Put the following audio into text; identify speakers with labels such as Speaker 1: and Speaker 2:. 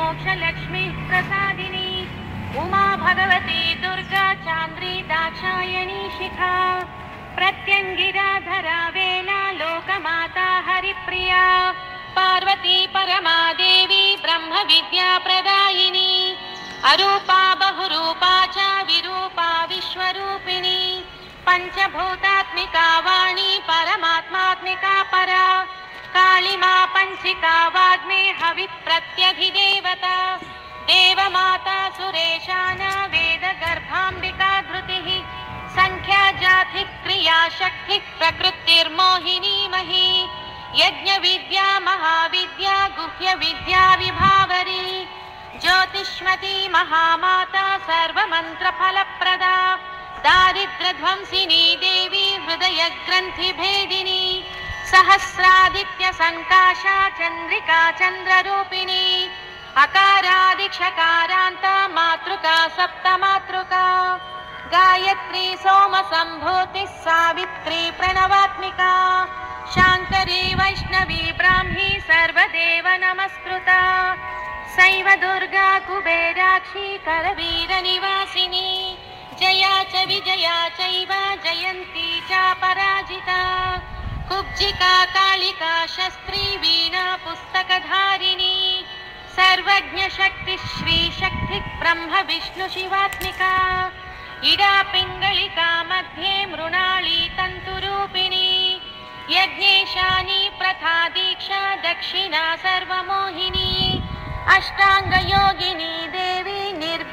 Speaker 1: मोक्षलक्ष्मी प्रसादिनी उमा भगवती दुर्गा चान्द्री दाक्षायणी शिखा प्रत्यङ्गिराधरा वेला लोकमाता हरिप्रिया पार्वती परमादेवी ब्रह्म विद्या प्रदायिनी अरूपा बहुरूपा च विरूपा विश्वरूपिणी पंचभूतात्मिका वाणी परमात्मात्मिका परा कालिमा पंचिका वाग्मे हविप्रत्यधिदेवता देवमाता सुरेशाना वेदगर्भाम्बिका धृतिः संख्या जाति क्रिया शक्ति प्रकृतिर्मोहिनी मही यज्ञ विद्या महाविद्या गुह्य विद्या विभावरी ज्योतिष्मती महामाता सर्वमंत्र फलप्रदा दारिद्र्यध्वंसिनी देवी हृदय ग्रंथि भेदिनी सहस्रादित्य संकाशा चंद्रिका चंद्ररूपिणी अकारादिक्षकारान्त मातृका सप्तमातृका गायत्री सोम संभूति सावित्री प्रणवात्मिका शांकरी वैष्णवी ब्राह्मी सर्वदेव नमस्कृता सैव दुर्गा कुबेराक्षी करवीर निवासिनी जया च विजया चैव जयन्ती च पराजिता कुब्जिका कालिका शस्त्री वीणा पुस्तकधारिणी सर्वज्ञ शक्ति श्री शक्ति ब्रह्म विष्णु शिवात्मिका इडा पिंगलिका मध्ये मृणाली तंतुरूपिणी यज्ञेशानी प्रथा दीक्षा दक्षिणा सर्वमोहिनी अष्टांग योगिनी देवी